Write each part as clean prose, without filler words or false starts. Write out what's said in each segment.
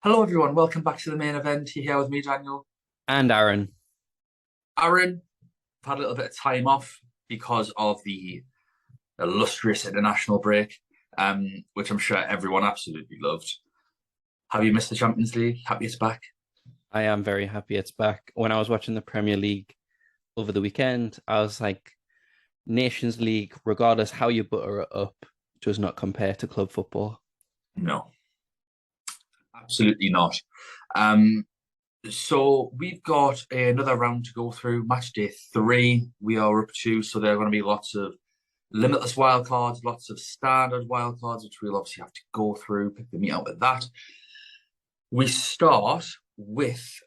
Hello, everyone. Welcome back to the main event. You're here with me, Daniel. And Aaron. Aaron, I've had a little bit of time off because of the illustrious international break, which I'm sure everyone absolutely loved. Have you missed the Champions League? Happy it's back? I am very happy it's back. When I was watching the Premier League over the weekend, I was like, Nations League, regardless how you butter it up, does not compare to club football. No, absolutely not. Um, so we've got another round to go through. Match day three, we are up to. So there are going to be lots of limitless wildcards, lots of standard wildcards, which we'll obviously have to go through, pick the meat out with that. We start with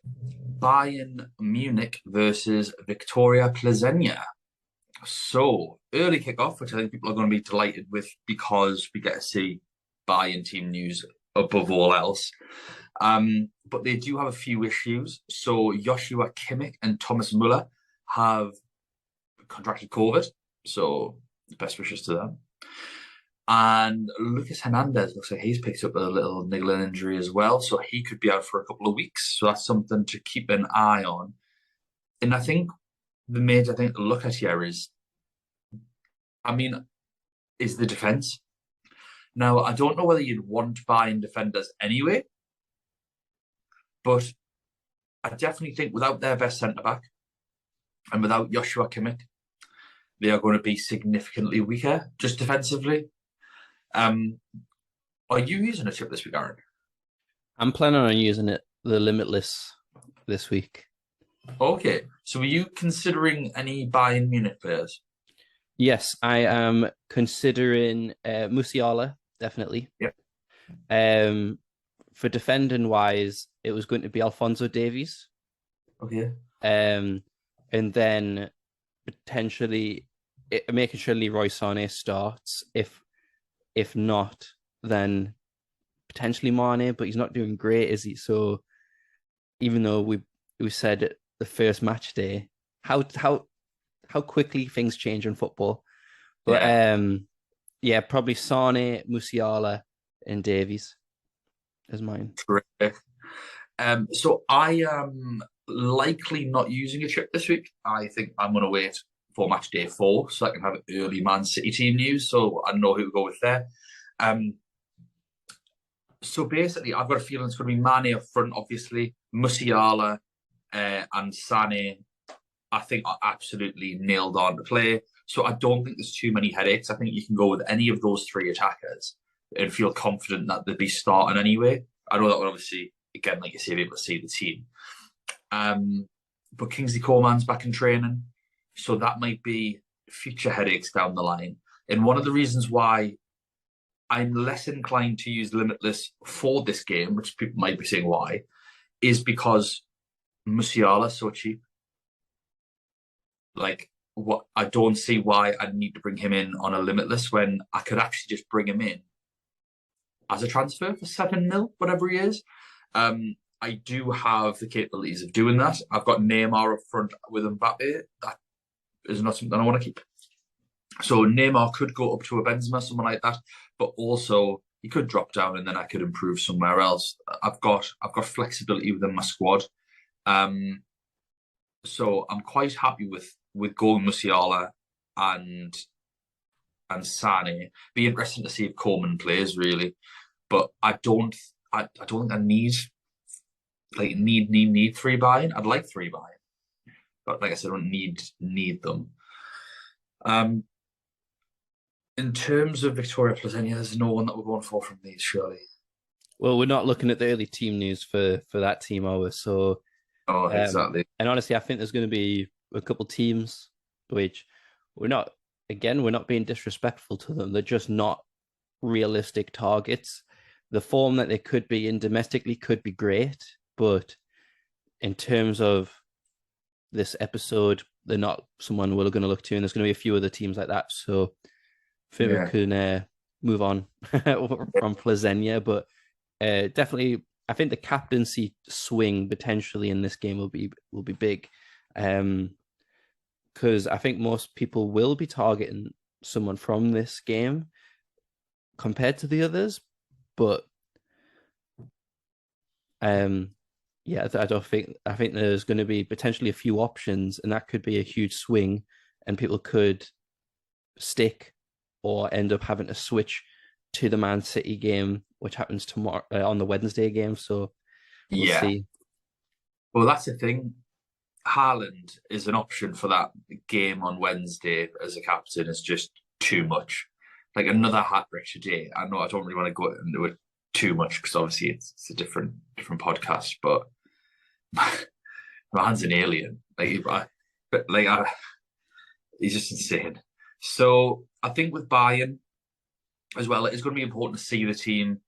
Bayern Munich versus Victoria Plzeňa. So early kickoff, which I think people are going to be delighted with because we get to see Bayern team news above all else. But they do have a few issues. So Joshua Kimmich and Thomas Muller have contracted COVID. So best wishes to them. And Lucas Hernandez looks like he's picked up a little niggling injury as well. So he could be out for a couple of weeks. So that's something to keep an eye on. And I think the major thing to look at here is, I mean, is the defense. Now, I don't know whether you'd want buying defenders anyway, but I definitely think without their best centre back and without Joshua Kimmich, they are going to be significantly weaker just defensively. Um, are you using a chip this week, Aaron? I'm planning on using the Limitless this week. Okay, so are you considering any Bayern Munich players? Yes, I am considering Musiala, definitely. Yep. Um, for defending wise, it was going to be Alphonso Davies. Okay. Um, and then potentially making sure Leroy Sané starts. If not, then potentially Mane, but he's not doing great, is he? So even though we said the first match day, how quickly things change in football. But Yeah. yeah, probably Sane, Musiala, and Davies is mine. Terrific. So I am likely not using a chip this week. I think I'm going to wait for match day four so I can have early Man City team news. So I know who to go with there. Um, so basically, I've got a feeling it's going to be Mane up front, obviously. Musiala and Sane, I think, are absolutely nailed on to play. So I don't think there's too many headaches. I think you can go with any of those three attackers and feel confident that they'll be starting anyway. I know that would obviously, again, like you say, be able to see the team. But Kingsley Coman's back in training, so that might be future headaches down the line. And one of the reasons why I'm less inclined to use Limitless for this game, which people might be saying why, is because Musiala's so cheap. Like, what I don't see why I need to bring him in on a Limitless when I could actually just bring him in as a transfer for 7 mil, whatever he is. I do have the capabilities of doing that. I've got Neymar up front with Mbappe. That is not something I want to keep. So Neymar could go up to a Benzema, someone like that, but also he could drop down and then I could improve somewhere else. I've got flexibility within my squad. Um, so I'm quite happy with going Musiala and Sane. Be interesting to see if Coleman plays really, but I don't think I need three buying. I'd like three buying, but like I said, I don't need them. Um, in terms of Victoria Plzeňa, there's no one that we're going for from these, surely. Well, we're not looking at the early team news for that team, are we? So, Oh, exactly. and honestly, I think there's going to be a couple teams which we're not. Again, we're not being disrespectful to them. They're just not realistic targets. The form that they could be in domestically could be great, but in terms of this episode, they're not someone we're going to look to, and there's going to be a few other teams like that. So I think we Yeah. can move on from Plzeňa, but definitely, I think the captaincy swing potentially in this game will be big, because I think most people will be targeting someone from this game compared to the others, but Um, yeah, I don't think I think there's going to be potentially a few options, and that could be a huge swing, and people could stick or end up having to switch to the Man City game, which happens tomorrow on the Wednesday game. So we'll Yeah. see. Well, that's the thing. Haaland is an option for that game on Wednesday as a captain is just too much. Like another hat trick today. I know I don't really want to go into it too much because obviously it's a different podcast, but man's an alien. He's just insane. So I think with Bayern as well, it is going to be important to see the team.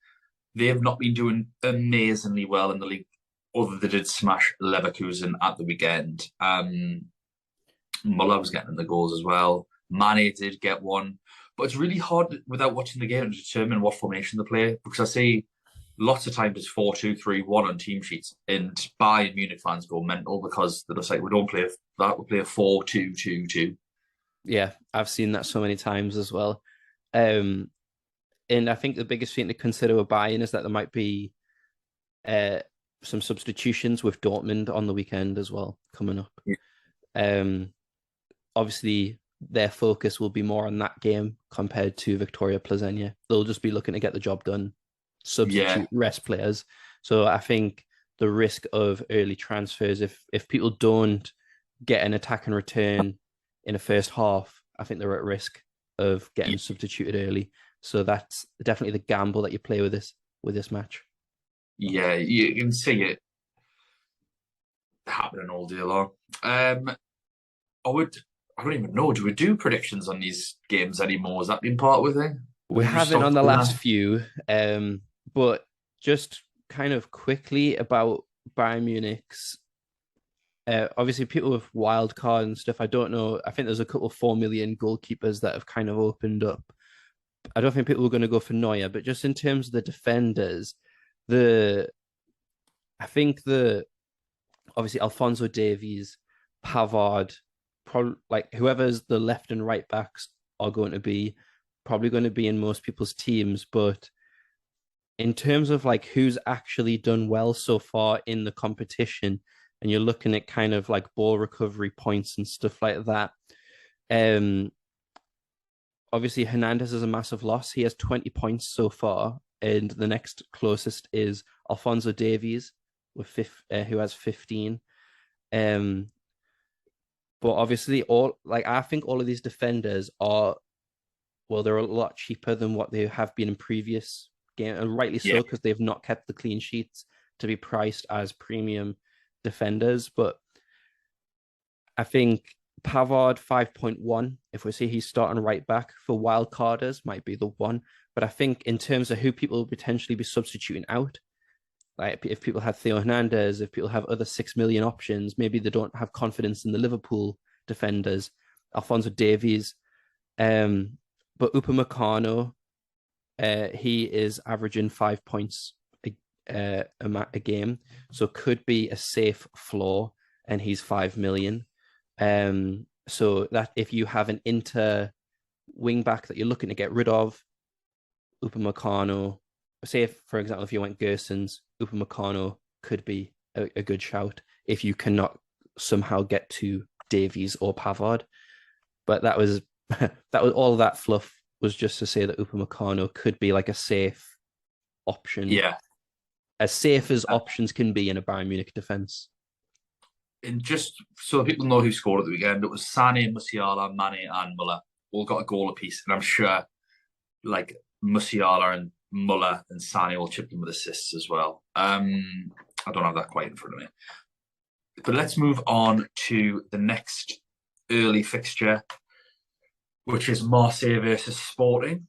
They have not been doing amazingly well in the league, although they did smash Leverkusen at the weekend. Muller was getting the goals as well. Mane did get one, but it's really hard without watching the game to determine what formation they play because I see lots of times it's 4-2-3-1 on team sheets, and Bayern Munich fans go mental because they're just like, we don't play that, we play a 4-2-2-2. Yeah, I've seen that so many times as well. Um, and I think the biggest thing to consider with Bayern is that there might be uh, some substitutions with Dortmund on the weekend as well coming up. Yeah. Obviously, their focus will be more on that game compared to Victoria Plzeň. They'll just be looking to get the job done, substitute rest players. So I think the risk of early transfers, if people don't get an attack and return in the first half, I think they're at risk of getting substituted early. So that's definitely the gamble that you play with this match. Yeah, you can see it happening all day long. I don't even know. Do we do predictions on these games anymore? Has that been part of the thing? We haven't on the last few, but just kind of quickly about Bayern Munich's. Obviously, people with wild card and stuff. I don't know. I think there's a couple of 4 million goalkeepers that have kind of opened up. I don't think people are going to go for Neuer, but just in terms of the defenders, I think obviously Alphonso Davies, Pavard, probably like whoever's the left and right backs are going to be probably going to be in most people's teams, but in terms of like who's actually done well so far in the competition, and you're looking at kind of like ball recovery points and stuff like that. Obviously Hernandez is a massive loss. He has 20 points so far, and the next closest is Alphonso Davies with who has 15. But obviously I think all of these defenders are, well, they're a lot cheaper than what they have been in previous games, and rightly so, because they've not kept the clean sheets to be priced as premium defenders. But I think Pavard 5.1, if we see he's starting right back for wild carders, might be the one. But I think in terms of who people will potentially be substituting out, like if people have Theo Hernandez, if people have other 6 million options, maybe they don't have confidence in the Liverpool defenders, Alphonso Davies, but Upamecano, he is averaging 5 points a game, so could be a safe floor, and he's 5 million. So that if you have an Inter wing back that you're looking to get rid of, Upamecano, say if, for example, if you went Gersons, Upamecano could be a good shout if you cannot somehow get to Davies or Pavard. But that was all that fluff was just to say that Upamecano could be like a safe option. Yeah. As safe as options can be in a Bayern Munich defense. And just so people know who scored at the weekend, it was Sané, Musiala, Mane, and Muller. All got a goal apiece. And I'm sure like Musiala and Muller and Sané will chip them with assists as well. I don't have that quite in front of me. But let's move on to the next early fixture, which is Marseille versus Sporting.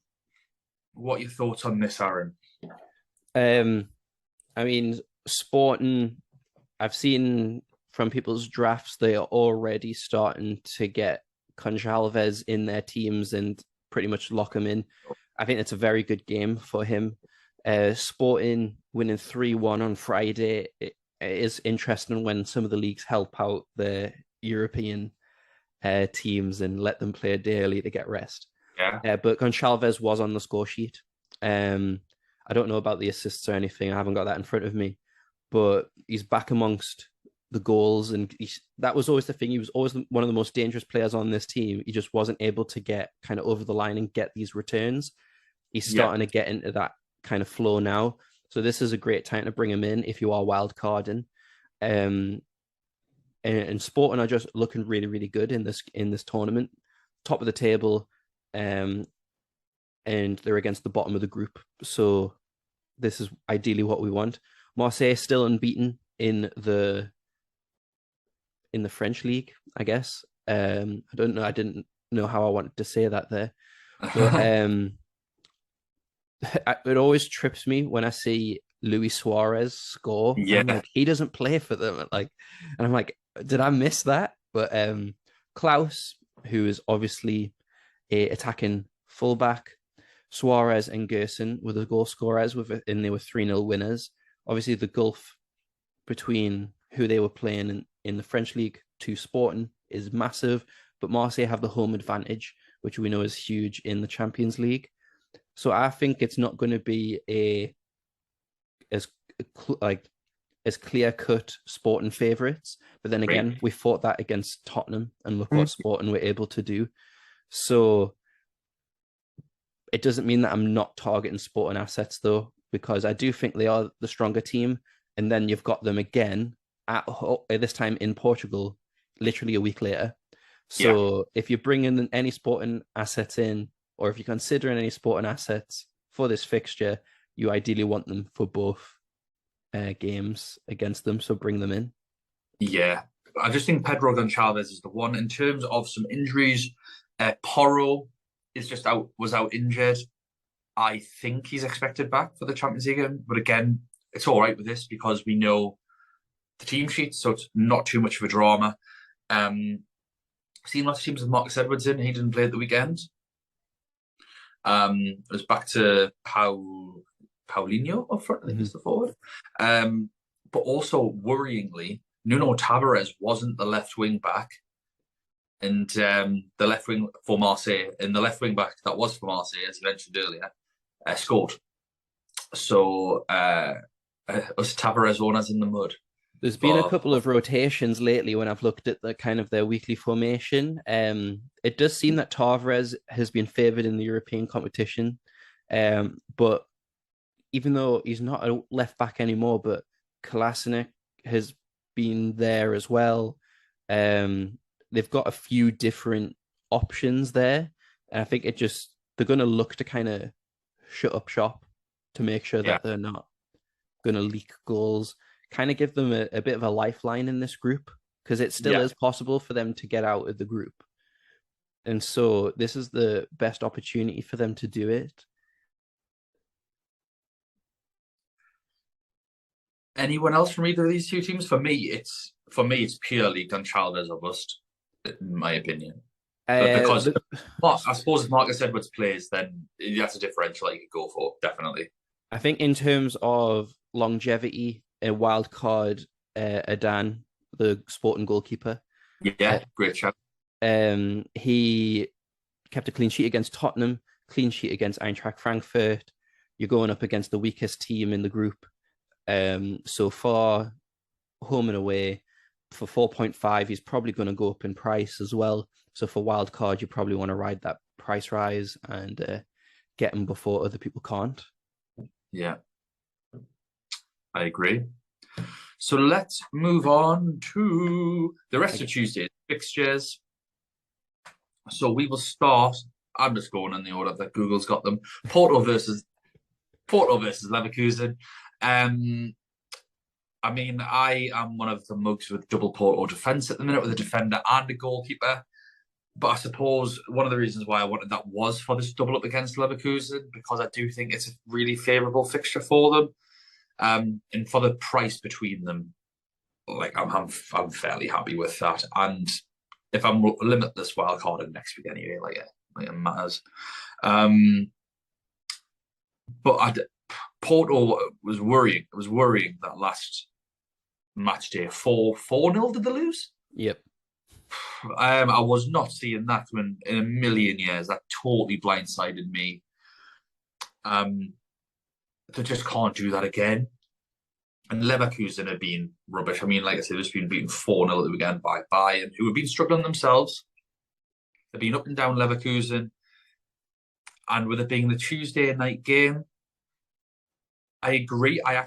What are your thoughts on this, Aaron? I mean, Sporting, I've seen from people's drafts, they are already starting to get Gonçalves in their teams and pretty much lock him in. I think it's a very good game for him. Sporting winning 3-1 on Friday. It is interesting when some of the leagues help out the European teams and let them play a day early to get rest. Yeah. But Gonçalves was on the score sheet. I don't know about the assists or anything. I haven't got that in front of me. but he's back amongst the goals, and that was always the thing. He was always one of the most dangerous players on this team. He just wasn't able to get kind of over the line and get these returns. He's starting to get into that kind of flow now. So this is a great time to bring him in if you are wild carding. And Sporting are just looking really, really good in this tournament. Top of the table, and they're against the bottom of the group. So this is ideally what we want. Marseille still unbeaten in the French league, I guess. I don't know. I didn't know how I wanted to say that there, but it always trips me when I see Luis Suarez score. Yeah. I'm like, he doesn't play for them. And I'm like, did I miss that? But Klaus, who is obviously a attacking fullback, Suarez and Gerson were the goal scorers, and they were 3-0 winners. Obviously, the gulf between who they were playing in the French league to Sporting is massive, but Marseille have the home advantage, which we know is huge in the Champions League. So I think it's not going to be as clear-cut Sporting favourites. But then again, we fought that against Tottenham, and look what Sporting were able to do. So it doesn't mean that I'm not targeting Sporting assets, though, because I do think they are the stronger team. And then you've got them again at this time in Portugal, literally a week later. So if you're bringing any Sporting assets in, or if you're considering any Sporting assets for this fixture, you ideally want them for both games against them. So bring them in. Yeah, I just think Pedro Gonçalves is the one. In terms of some injuries, Porro was out injured. I think he's expected back for the Champions League game, but again, it's all right with this because we know the team sheet, so it's not too much of a drama. Seen lots of teams with Marcus Edwards in. He didn't play at the weekend. It was back to Paulinho up front, I think is the forward. But also worryingly, Nuno Tavares wasn't the left wing back, and the left wing for Marseille, and the left wing back that was for Marseille, as you mentioned earlier, scored. So us Tavares owners in the mud. There's been a couple of rotations lately when I've looked at the kind of their weekly formation. It does seem that Tavares has been favoured in the European competition, but even though he's not a left back anymore, but Kolasinac has been there as well. They've got a few different options there, and I think they're going to look to kind of shut up shop to make sure that they're not going to leak goals. Kind of give them a bit of a lifeline in this group, because it still is possible for them to get out of the group. And so this is the best opportunity for them to do it. Anyone else from either of these two teams? For me, it's purely Gonçalves or bust, in my opinion. Because I suppose if Marcus Edwards plays, then that's a differential that you could go for, definitely. I think in terms of longevity, a wild card, Adan, the Sporting goalkeeper. Yeah, great shot. He kept a clean sheet against Tottenham, clean sheet against Eintracht Frankfurt. You're going up against the weakest team in the group. So far, home and away, for 4.5, he's probably going to go up in price as well. So for wild card, you probably want to ride that price rise and get him before other people can't. Yeah, I agree. So let's move on to the rest of Tuesday's fixtures. So we will start. I'm just going in the order that Google's got them. Porto versus Leverkusen. I mean, I am one of the mugs with double Porto defence at the minute, with a defender and a goalkeeper. But I suppose one of the reasons why I wanted that was for this double up against Leverkusen, because I do think it's a really favourable fixture for them. And for the price between them, like I'm fairly happy with that. And if I'm limitless wildcarding next week anyway, it matters. But Porto was worrying. It was worrying that last match day. 4-0 did they lose? Yep. I was not seeing that coming in a million years. That totally blindsided me. They just can't do that again. And Leverkusen have been rubbish. I mean, like I said, they've just been beaten 4-0 at the weekend by Bayern, who have been struggling themselves. They've been up and down Leverkusen. And with it being the Tuesday night game, I agree. I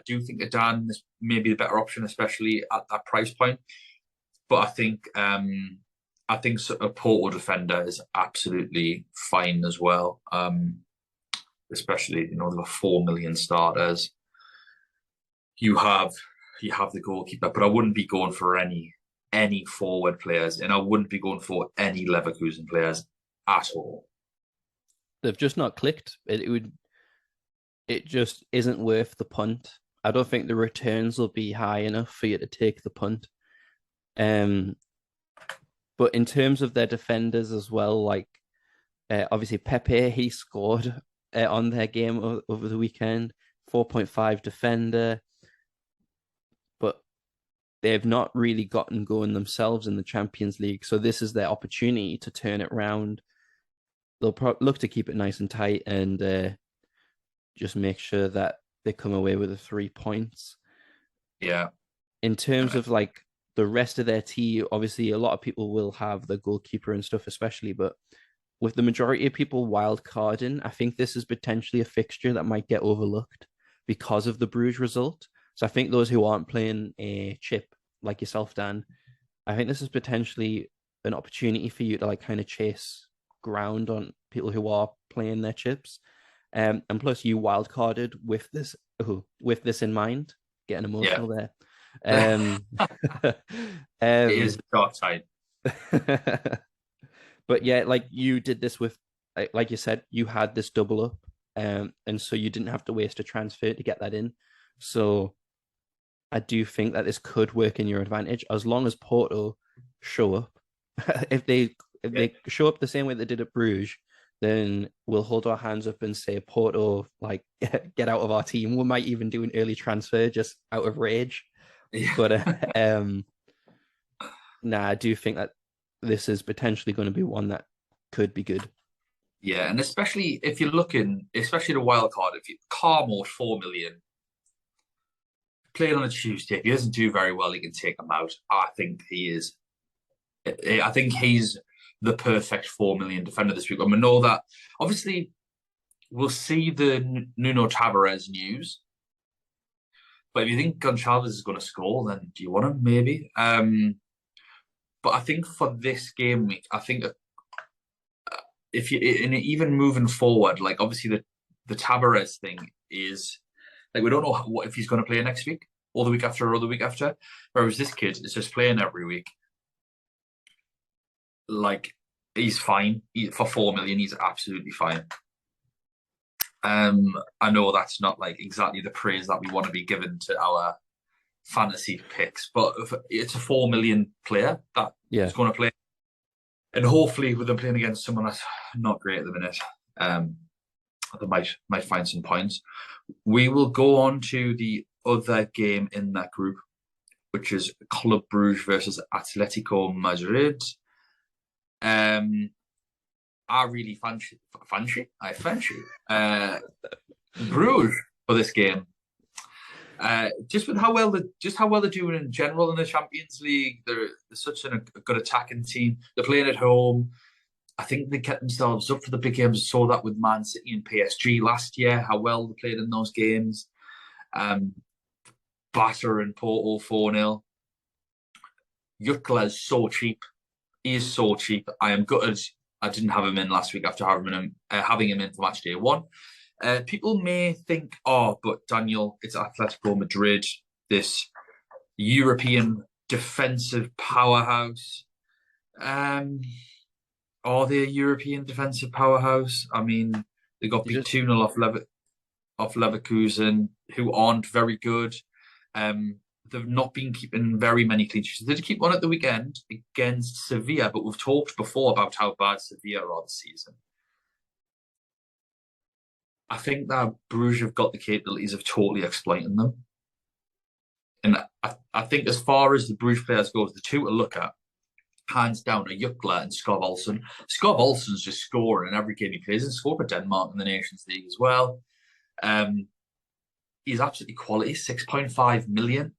do think Adan is maybe the better option, especially at that price point. But I think a Porto defender is absolutely fine as well. Especially there are 4 million starters. You have the goalkeeper, but I wouldn't be going for any forward players, and I wouldn't be going for any Leverkusen players at all. They've just not clicked. It just isn't worth the punt. I don't think the returns will be high enough for you to take the punt. But in terms of their defenders as well, like obviously Pepe, he scored on their game over the weekend, 4.5 defender, but they've not really gotten going themselves in the Champions League. So this is their opportunity to turn it around. They'll look to keep it nice and tight and just make sure that they come away with the 3 points. Yeah. In terms of like the rest of their team, obviously a lot of people will have the goalkeeper and stuff, especially, but with the majority of people wild carding, I think this is potentially a fixture that might get overlooked because of the Bruges result. So I think those who aren't playing a chip like yourself, Dan, I think this is potentially an opportunity for you to like kind of chase ground on people who are playing their chips. And plus you wild carded with this in mind, getting emotional there. It is the dark side. But yeah, like you did this with, like you said, you had this double up, and so you didn't have to waste a transfer to get that in. So I do think that this could work in your advantage as long as Porto show up. if they show up the same way they did at Bruges, then we'll hold our hands up and say, Porto, like, get out of our team. We might even do an early transfer just out of rage. Yeah. But I do think that this is potentially going to be one that could be good. Yeah, and especially if you're looking, especially the wild card, if you Carmore 4 million, playing on a Tuesday, if he doesn't do very well, he can take him out. I think he's the perfect 4 million defender this week. And we know that obviously we'll see the Nuno Tavares news. But if you think Gonçalves is going to score, then do you want him? Maybe. But I think for this game week, I think if you even moving forward, like obviously the Tavares thing is like we don't know if he's going to play next week or the week after or the week after. Whereas this kid is just playing every week. Like he's fine for 4 million. He's absolutely fine. I know that's not like exactly the praise that we want to be given to our fantasy picks, but it's a 4 million player that is going to play, and hopefully with them playing against someone that's not great at the minute, they might find some points. We will go on to the other game in that group, which is Club Bruges versus Atletico Madrid. I really fancy Bruges for this game. Just with how well they're doing in general in the Champions League, they're such a good attacking team. They're playing at home. I think they kept themselves up for the big games. Saw that with Man City and PSG last year, how well they played in those games. Batter and Porto 4-0. Jutla is so cheap. He is so cheap. I am gutted I didn't have him in last week after having him in for match day 1. People may think, but Daniel, it's Atletico Madrid, this European defensive powerhouse. Are they a European defensive powerhouse? I mean, they got beat 2-0 off Leverkusen, who aren't very good. They've not been keeping very many clean sheets. They did keep one at the weekend against Sevilla, but we've talked before about how bad Sevilla are this season. I think that Bruges have got the capabilities of totally exploiting them. And I think as far as the Bruges players goes, the two to look at, hands down, are Jutla and Skov Olsen. Skov Olsen's just scoring in every game he plays, and scored for Denmark in the Nations League as well. he's absolutely quality. 6.5 million.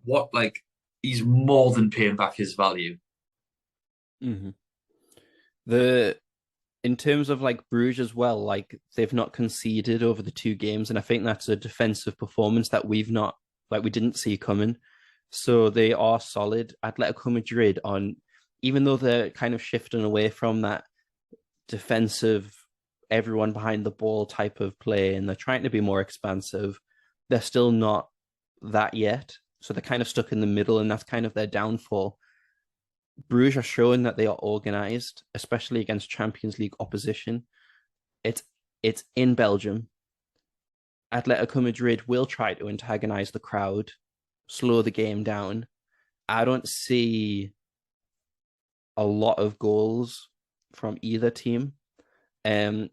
What like he's more than paying back his value. Mm-hmm. The in terms of like Bruges as well, like they've not conceded over the two games, and I think that's a defensive performance that we didn't see coming. So they are solid. Atletico Madrid on, even though they're kind of shifting away from that defensive, everyone behind the ball type of play, and they're trying to be more expansive. They're still not that yet. So they're kind of stuck in the middle, and that's kind of their downfall. Bruges are showing that they are organized, especially against Champions League opposition. It's it's in Belgium. Atletico Madrid will try to antagonize the crowd, slow the game down. I don't see a lot of goals from either team. Um,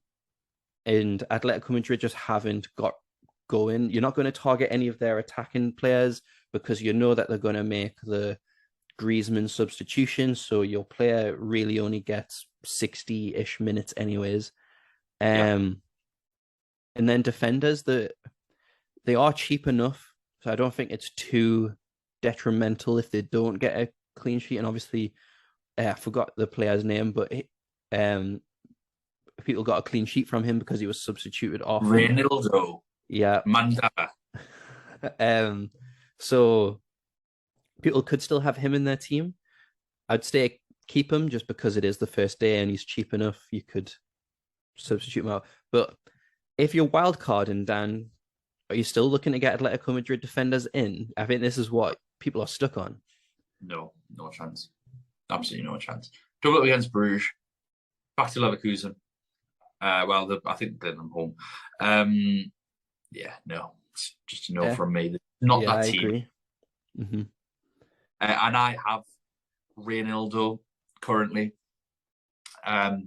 and Atletico Madrid just haven't got going. You're not going to target any of their attacking players because you know that they're going to make the Griezmann substitution. So your player really only gets 60-ish minutes anyways. Yeah. And then defenders, they are cheap enough. So I don't think it's too detrimental if they don't get a clean sheet. And obviously, I forgot the player's name, but people got a clean sheet from him because he was substituted off. Reynaldo. Yeah. Mandela. So people could still have him in their team. I'd stay keep him just because it is the first day and he's cheap enough. You could substitute him out. But if you're wildcarding, Dan, are you still looking to get Atletico Madrid defenders in? I think this is what people are stuck on. No chance. Absolutely no chance. Double up against Bruges. Back to Leverkusen. I think they're home. No. It's just a no from me. Not that I team. agree. Mm-hmm. And I have Reynaldo currently. I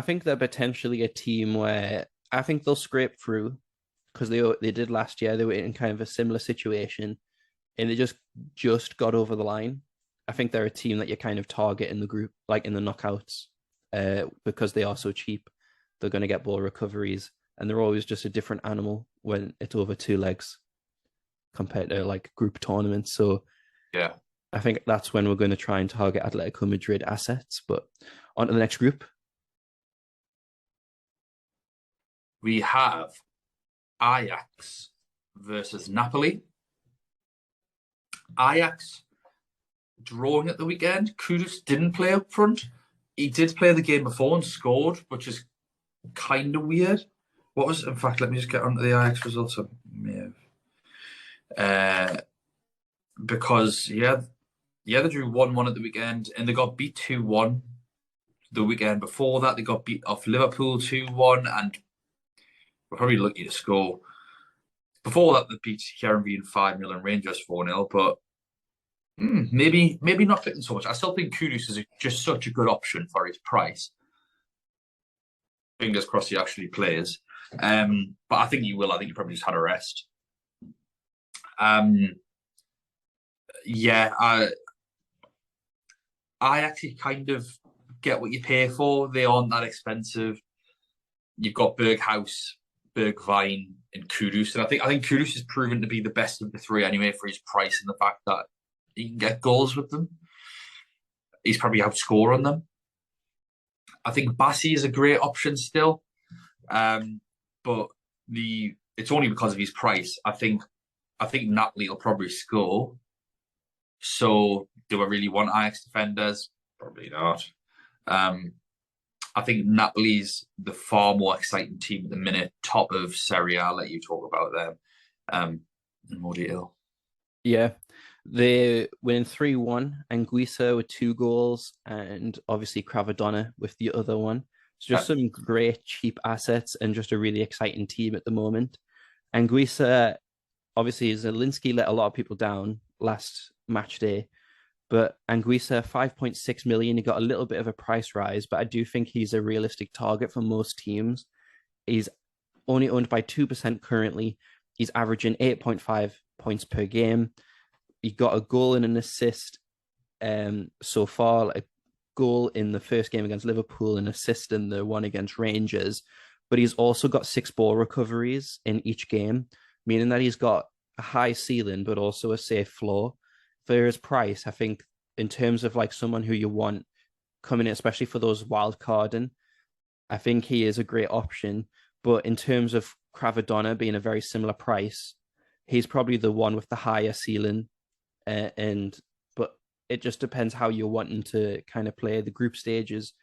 think they're potentially a team where I think they'll scrape through because they did last year. They were in kind of a similar situation and they just got over the line. I think they're a team that you kind of target in the group, like in the knockouts, because they are so cheap. They're going to get ball recoveries and they're always just a different animal when it's over two legs compared to like group tournaments. So yeah, I think that's when we're going to try and target Atletico Madrid assets. But on to the next group. we have Ajax versus Napoli. Ajax drawing at the weekend. Kudus didn't play up front. He did play the game before and scored, which is kind of weird. In fact, let me just get onto the Ajax results. Because they drew 1-1 at the weekend and they got beat 2-1 the weekend before that. They got beat off Liverpool 2-1 and we're probably lucky to score. Before that, they beat Heerenveen 5-0 and Rangers 4-0, but maybe not fitting so much. I still think Kudus is just such a good option for his price. Fingers crossed he actually plays. But I think he will. I think he probably just had a rest. I actually kind of get what you pay for. They aren't that expensive. You've got Berghaus, Bergwijn, and Kudus, and I think Kudus has proven to be the best of the three anyway for his price and the fact that he can get goals with them. He's probably outscoring them. I think Bassi is a great option still, but it's only because of his price. I think Napoli will probably score. So do I really want Ajax defenders? Probably not. I think Napoli's the far more exciting team at the minute, top of Serie A. I'll let you talk about them in more detail. Yeah, they win 3-1. Anguissa with 2 goals, and obviously Cravadonna with the other one. It's just some great cheap assets and just a really exciting team at the moment. Anguissa, obviously, Zielinski let a lot of people down last match day. But Anguissa, 5.6 million, he got a little bit of a price rise, but I do think he's a realistic target for most teams. He's only owned by 2% currently. He's averaging 8.5 points per game. He got a goal and an assist so far, like a goal in the first game against Liverpool, an assist in the one against Rangers. but he's also got 6 ball recoveries in each game, meaning that he's got a high ceiling, but also a safe floor. For his price, I think in terms of like someone who you want coming in, especially for those wild carding, I think he is a great option. But in terms of Cravadonna being a very similar price, he's probably the one with the higher ceiling. But it just depends how you're wanting to kind of play the group stages.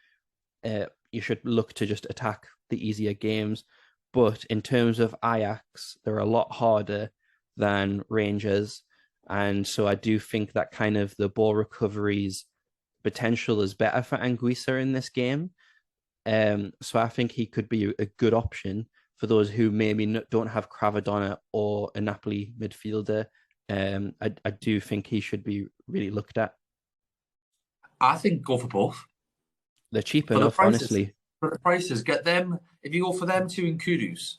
You should look to just attack the easier games. But in terms of Ajax, they're a lot harder than Rangers. And so I do think that kind of the ball recoveries potential is better for Anguissa in this game. So I think he could be a good option for those who maybe don't have Cravadonna or a Napoli midfielder. I do think he should be really looked at. I think go for both. They're cheap For the enough, prices, honestly. for the prices, get them. If you go for them two in Kudus,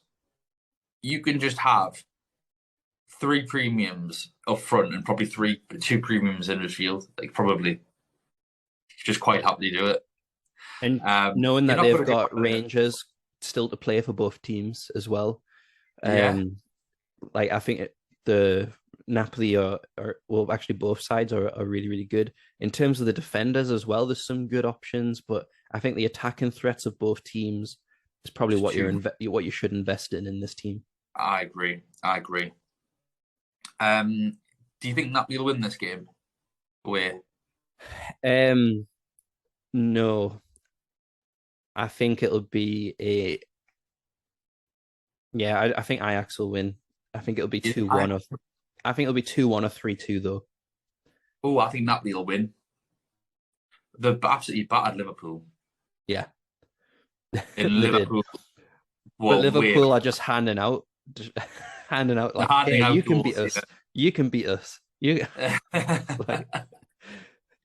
you can just have 3 premiums up front and probably 2 premiums in midfield. Like probably, just quite happily do it. And knowing You're that not they've going to got get Rangers still to play for both teams as well. yeah. Like I think the Napoli are well, actually both sides are really, really good. In terms of the defenders as well, there's some good options, but I think the attacking threats of both teams is probably Just what you should invest in this team. I agree. Do you think Napoli will win this game? Away? No, I think it'll be I think Ajax will win. I think it'll be 2-1 or I think it'll be 2-1 or 3-2 though. Oh, I think Napoli will win. They're absolutely battered Liverpool. Yeah. In Liverpool. But Liverpool are just handing out like, hey, you can beat us. You can beat us. You like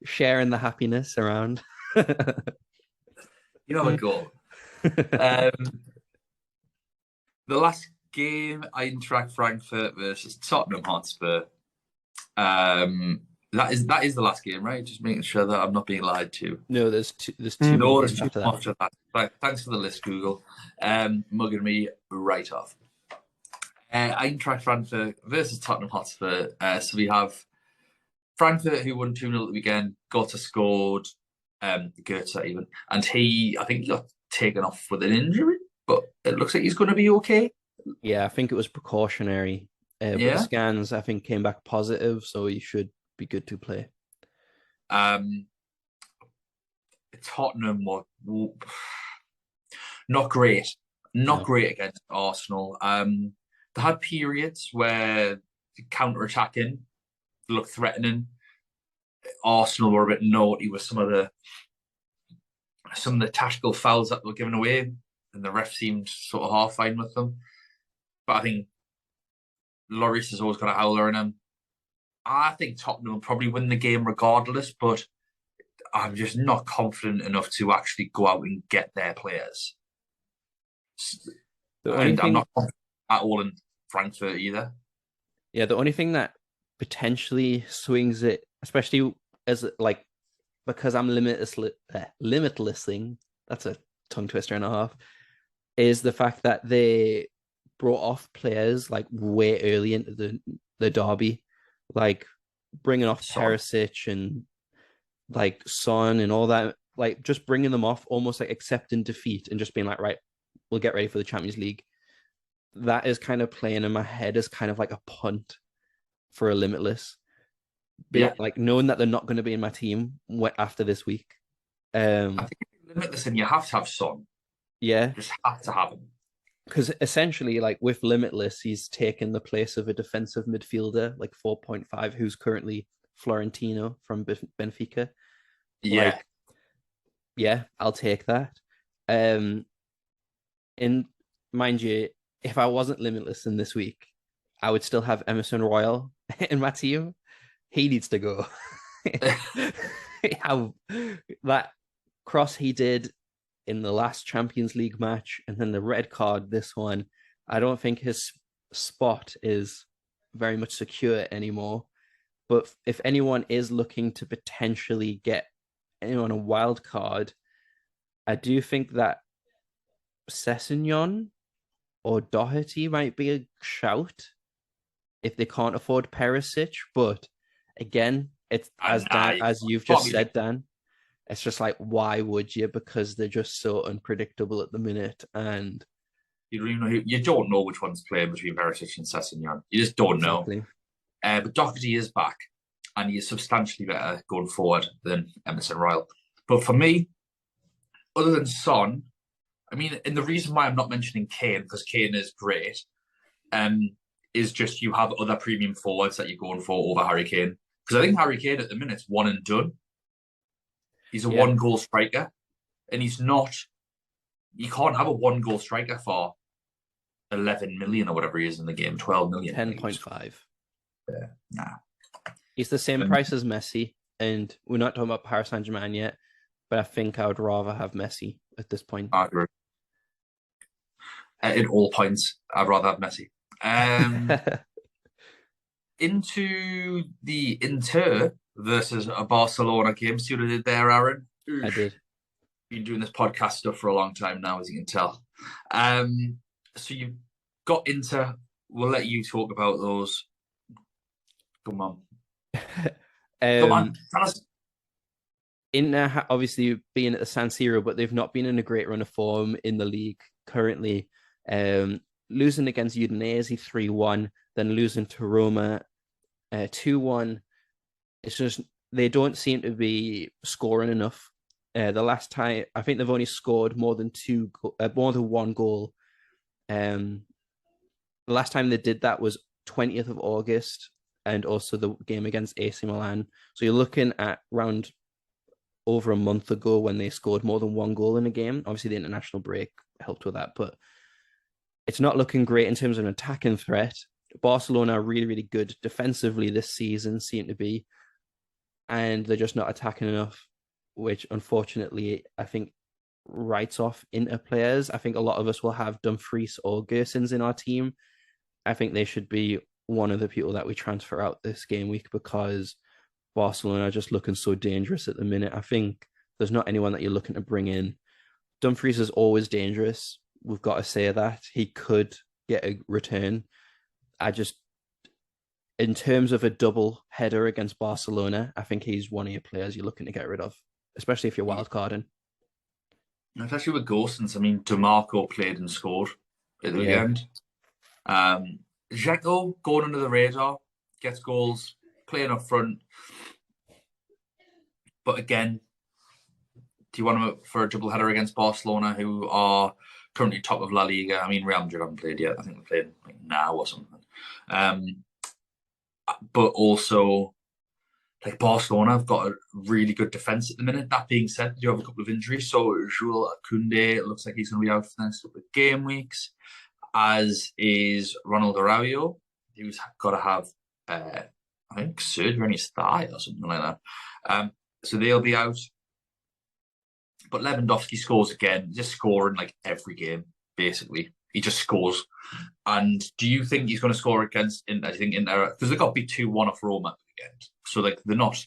sharing the happiness around. You have a goal. The last game, Eintracht Frankfurt versus Tottenham Hotspur. That is the last game, right? Just making sure that I'm not being lied to. No, there's two No, games there's after too much of that. Right, thanks for the list, Google. Mugging me right off. Eintracht Frankfurt versus Tottenham Hotspur. So we have Frankfurt, who won 2-0 at the weekend. Gotta scored, Goethe even. And I think he got taken off with an injury, but it looks like he's going to be okay. Yeah, I think it was precautionary. But the scans, I think, came back positive, so he should be good to play. Tottenham were not great. Not great against Arsenal. They had periods where counter-attacking looked threatening. Arsenal were a bit naughty with some of the tactical fouls that were given away, and the ref seemed sort of half fine with them. But I think Lloris has always got a howler in him. I think Tottenham will probably win the game regardless, but I'm just not confident enough to actually go out and get their players. I'm not confident at all in Frankfurt either. Yeah, the only thing that potentially swings it, especially as like because I'm limitlessing, that's a tongue twister and a half, is the fact that they brought off players like way early into the derby, like bringing off Perisic and like Son and all that, like just bringing them off, almost like accepting defeat and just being like, right, we'll get ready for the Champions League. That is kind of playing in my head as kind of like a punt for a Limitless. Like knowing that they're not going to be in my team after this week. I think Limitless, and you have to have Son. Yeah, just have to have him. Because essentially, like with Limitless, he's taken the place of a defensive midfielder, like 4.5, who's currently Florentino from Benfica. Yeah. Like, yeah, I'll take that. And mind you, if I wasn't Limitless in this week, I would still have Emerson Royal in my team. He needs to go. How that cross he did in the last Champions League match and then the red card this one, I don't think his spot is very much secure anymore. But if anyone is looking to potentially get anyone a wild card, I do think that Sessegnon or Doherty might be a shout if they can't afford Perisic. But again, it's And nah, as you've just said, Dan. It's just like, why would you? Because they're just so unpredictable at the minute, and you don't know which one's playing between Perisic and Sessegnon. You just don't know. exactly. But Doherty is back, and he is substantially better going forward than Emerson Royal. But for me, other than Son, I mean, and the reason why I'm not mentioning Kane, because Kane is great, is just you have other premium forwards that you're going for over Harry Kane. Because I think Harry Kane at the minute's one and done. He's a one-goal striker, and he's not. You can't have a one-goal striker for 11 million or whatever he is in the game, 12 million. 10.5. Yeah, nah. He's the same price as Messi, and we're not talking about Paris Saint-Germain yet, but I think I would rather have Messi at this point. I agree. At all points, I'd rather have Messi. Into the Inter versus a Barcelona game. See what I did there, Aaron? I did. Been doing this podcast stuff for a long time now, as you can tell. So you've got Inter. We'll let you talk about those. Come on. Come on. Tell us. Inter obviously being at the San Siro, but they've not been in a great run of form in the league currently. Losing against Udinese 3-1, then losing to Roma 2-1. It's just they don't seem to be scoring enough. The last time, I think they've only scored more than one goal. The last time they did that was 20th of August, and also the game against AC Milan. So you're looking at around over a month ago when they scored more than one goal in a game. Obviously, the international break helped with that, but it's not looking great in terms of an attacking threat. Barcelona are really, really good defensively this season, seem to be, and they're just not attacking enough, which unfortunately I think writes off Inter players. I think a lot of us will have Dumfries or Gersons in our team. I think they should be one of the people that we transfer out this game week because Barcelona are just looking so dangerous at the minute. I think there's not anyone that you're looking to bring in. Dumfries is always dangerous. We've got to say that. He could get a return. In terms of a double header against Barcelona, I think he's one of your players you're looking to get rid of, especially if you're wildcarding. Especially with Gosens. I mean, DeMarco played and scored at the weekend. Dzeko going under the radar, gets goals, playing up front. But again, do you want him for a double header against Barcelona, who are currently top of La Liga? I mean, Real Madrid haven't played yet. I think they're playing like now or something. But also, like Barcelona have got a really good defense at the minute. That being said, they do have a couple of injuries. So Jules Koundé, it looks like he's going to be out for the next couple of game weeks, as is Ronald Araujo, who's got to have, I think, surgery on his thigh or something like that. So they'll be out. But Lewandowski scores again, just scoring like every game, basically. He just scores. And do you think he's going to score against Inter? I think Inter, because they got beat 2-1 off Roma at the weekend. So like they're not.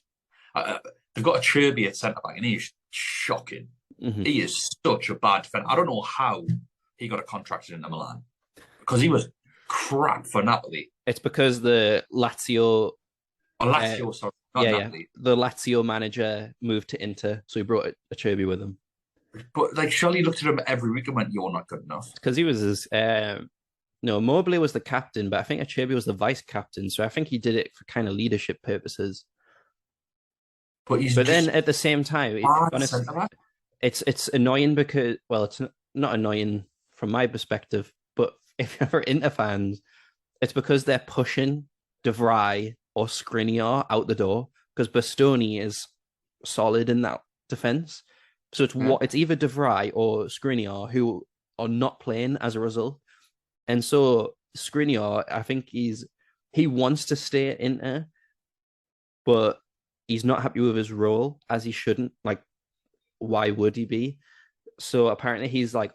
They've got a Cherby at centre back, and he's shocking. Mm-hmm. He is such a bad defender. I don't know how he got a contract in Milan because he was crap for Napoli. It's because the Lazio. Sorry. The Lazio manager moved to Inter, so he brought a Cherby with him. But like, surely looked at him every week and went, "You're not good enough." Because he was his. No, Mobley was the captain, but I think Acerbi was the vice captain. So I think he did it for kind of leadership purposes. But then at the same time, it's annoying because, well, it's not annoying from my perspective, but if you're ever Inter fans, it's because they're pushing De Vrij or Skriniar out the door because Bastoni is solid in that defense. So it's either De Vrij or Skriniar who are not playing as a result. And so Skriniar, I think he wants to stay at Inter, but he's not happy with his role, as he shouldn't. Like, why would he be? So apparently he's like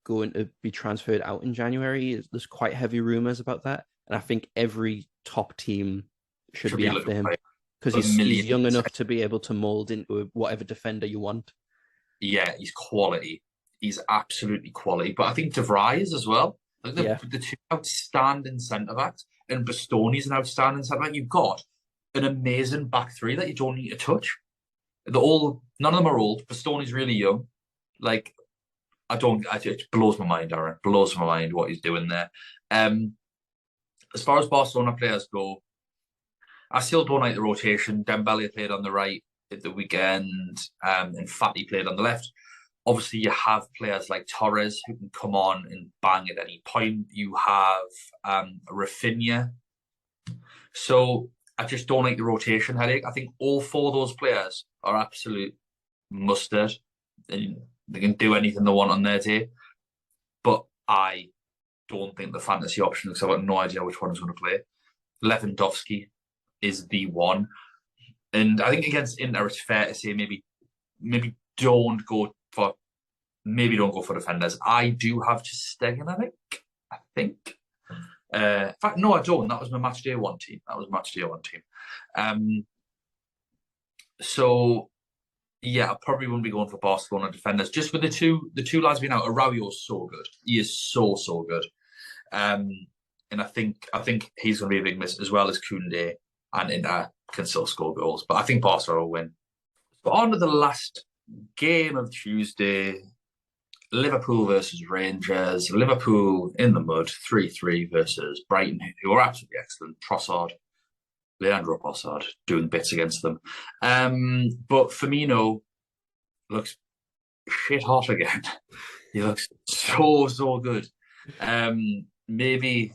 going to be transferred out in January. There's quite heavy rumors about that. And I think every top team should be after him because he's young enough to be able to mold into whatever defender you want. Yeah, he's quality. He's absolutely quality. But I think De Vrij is as well. Like Yeah, the two outstanding centre backs, and Bastoni's an outstanding centre back. You've got an amazing back three that you don't need to touch. They're all none of them are old. Bastoni's really young. Like it blows my mind, Aaron. Blows my mind what he's doing there. Um, as far as Barcelona players go, I still don't like the rotation. Dembele played on the right at the weekend, and Fati played on the left. Obviously, you have players like Torres who can come on and bang at any point. You have Rafinha. So I just don't like the rotation headache. I think all four of those players are absolute mustard. And they can do anything they want on their day. But I don't think the fantasy option, because I've got no idea which one is going to play. Lewandowski is the one. And I think against Inter, it's fair to say maybe don't go for defenders. I do have to Stegen, I think. In fact, no, I don't. That was my match day one team. So yeah, I probably wouldn't be going for Barcelona defenders. Just with the two lads being out, Araujo's so good. He is so good. And I think he's going to be a big miss, as well as Koundé, and Inter can still score goals. But I think Barcelona will win. But on to the last game of Tuesday, Liverpool versus Rangers. Liverpool in the mud, 3-3 versus Brighton, who are absolutely excellent. Trossard, Leandro Trossard doing bits against them. But Firmino looks shit hot again. He looks so good. Maybe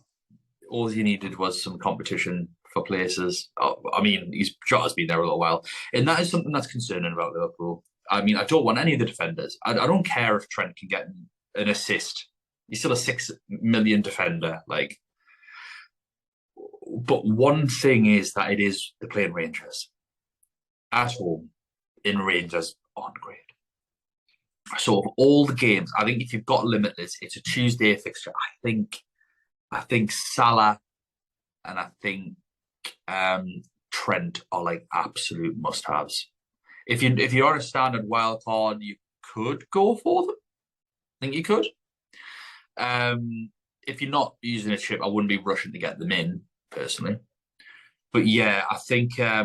all you needed was some competition for places. I mean, Jota's been there a little while, and that is something that's concerning about Liverpool. I mean, I don't want any of the defenders. I don't care if Trent can get an assist. He's still a 6 million defender. Like, but one thing is that they're playing Rangers at home, in Rangers aren't great. So of all the games, I think if you've got limitless, it's a Tuesday fixture. I think Salah and I think Trent are like absolute must-haves. If you're on a standard wild card, you could go for them. I think you could. If you're not using a chip, I wouldn't be rushing to get them in personally. But yeah, I think they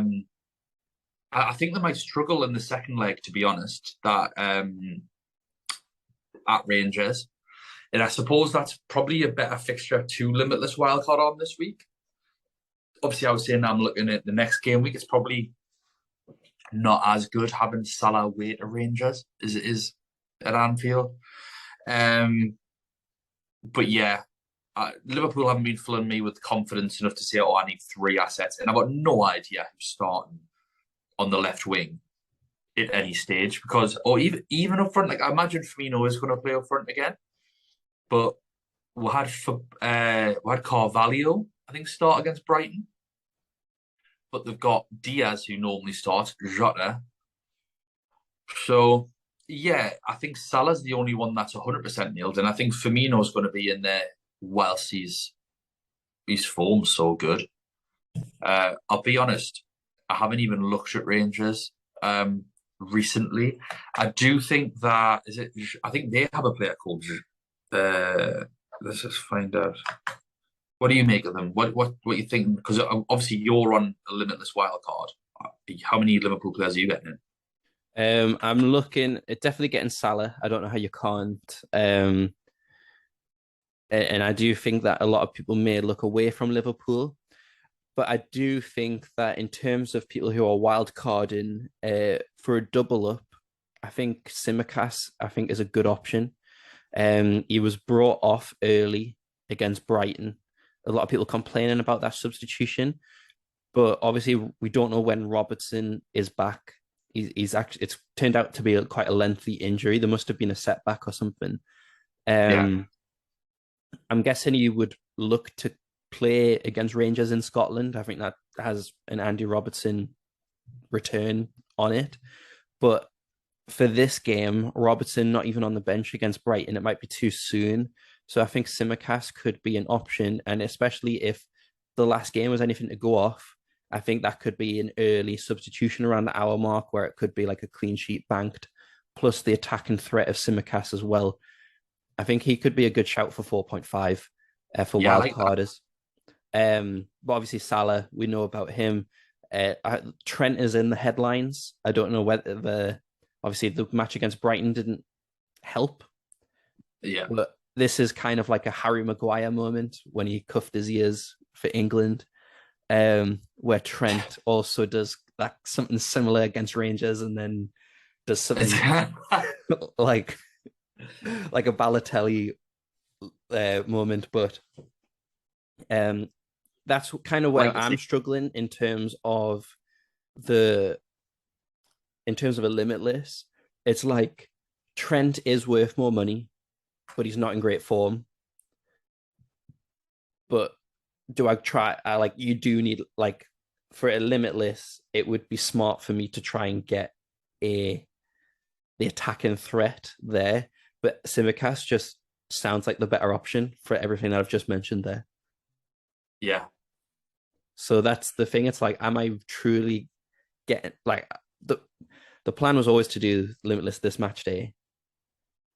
might struggle in the second leg, to be honest. That at Rangers, and I suppose that's probably a better fixture to limitless wildcard on this week. Obviously, I was saying I'm looking at the next game week. It's probably not as good having Salah away to Rangers as it is at Anfield. But yeah, Liverpool haven't been filling me with confidence enough to say, oh, I need 3 assets. And I've got no idea who's starting on the left wing at any stage, because, or even up front, like I imagine Firmino is going to play up front again. But we had Carvalho, I think, start against Brighton. But they've got Diaz, who normally starts, Jota. So, yeah, I think Salah's the only one that's 100% nailed. And I think Firmino's going to be in there whilst his form's so good. I'll be honest, I haven't even looked at Rangers recently. I do think I think they have a player called let's just find out. What do you make of them? What you think? Because obviously you're on a limitless wild card. How many Liverpool players are you getting in? I'm looking at definitely getting Salah. I don't know how you can't. And I do think that a lot of people may look away from Liverpool, but I do think that in terms of people who are wild carding for a double up, I think Tsimikas is a good option. He was brought off early against Brighton. A lot of people complaining about that substitution, but obviously we don't know when Robertson is back. He's actually, it's turned out to be quite a lengthy injury. There must have been a setback or something. I'm guessing he would look to play against Rangers in Scotland. I think that has an Andy Robertson return on it. But for this game, Robertson not even on the bench against Brighton, it might be too soon. So I think Tsimikas could be an option. And especially if the last game was anything to go off, I think that could be an early substitution around the hour mark where it could be like a clean sheet banked. plus the attacking threat of Tsimikas as well. I think he could be a good shout for 4.5 for Yeah, I wild like that. carders. But obviously Salah, we know about him. Trent is in the headlines. I don't know whether obviously the match against Brighton didn't help, Yeah. but this is kind of like a Harry Maguire moment when he cuffed his ears for England, where Trent also does like something similar against Rangers and then does something like a Balotelli moment. But that's kind of where I'm struggling in terms of a limitless. It's like Trent is worth more money, but he's not in great form. But do I try? You do need for a limitless, it would be smart for me to try and get the attacking threat there. But Tsimikas just sounds like the better option for everything that I've just mentioned there. Yeah. So that's the thing. It's like, am I truly getting the plan was always to do limitless this match day.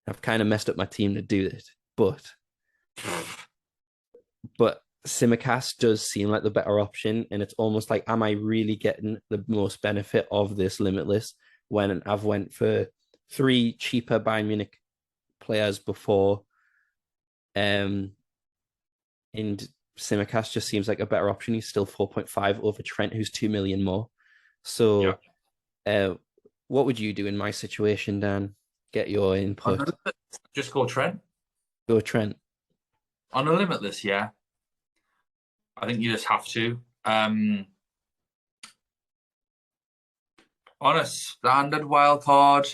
I've kind of messed up my team to do it, but Tsimikas does seem like the better option, and it's almost like, am I really getting the most benefit of this limitless when I've went for 3 cheaper Bayern Munich players before, and Tsimikas just seems like a better option. He's still 4.5 over Trent, who's 2 million more. So, what would you do in my situation, Dan? Get your input. Just go Trent. Go Trent. On a limitless, yeah. I think you just have to. On a standard wild card,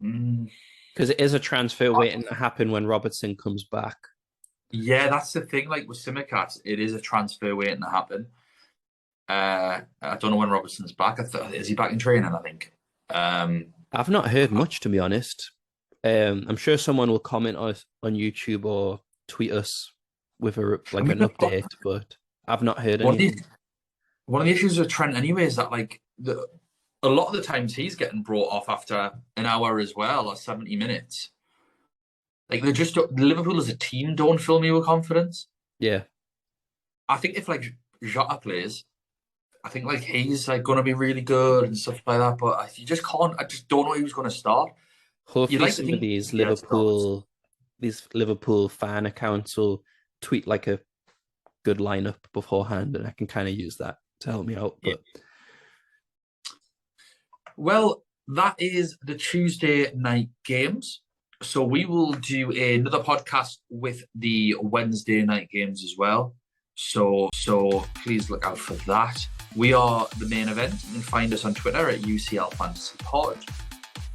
because it is a transfer waiting to happen when Robertson comes back. Yeah, that's the thing. Like with Tsimikas, it is a transfer waiting to happen. I don't know when Robertson's back. Is he back in training? I think. I've not heard much, to be honest. I'm sure someone will comment on YouTube or tweet us with an update, but I've not heard anything. One of the issues with Trent, anyway, is that a lot of the times he's getting brought off after an hour as well, or 70 minutes. Liverpool as a team don't fill me with confidence. Yeah, I think if Jota plays, I think he's going to be really good and stuff like that. But you just can't. I just don't know who's going to start. Hopefully, some of these Liverpool fan accounts will tweet a good lineup beforehand, and I can kind of use that to help me out. But well, that is the Tuesday night games. So we will do another podcast with the Wednesday night games as well. So please look out for that. We are the main event. You can find us on Twitter at UCL Fantasy Pod.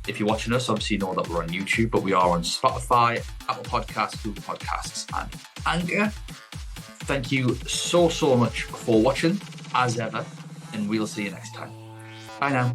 If you're watching us, obviously you know that we're on YouTube, but we are on Spotify, Apple Podcasts, Google Podcasts, and Anchor. Thank you so much for watching, as ever, and we'll see you next time. Bye now.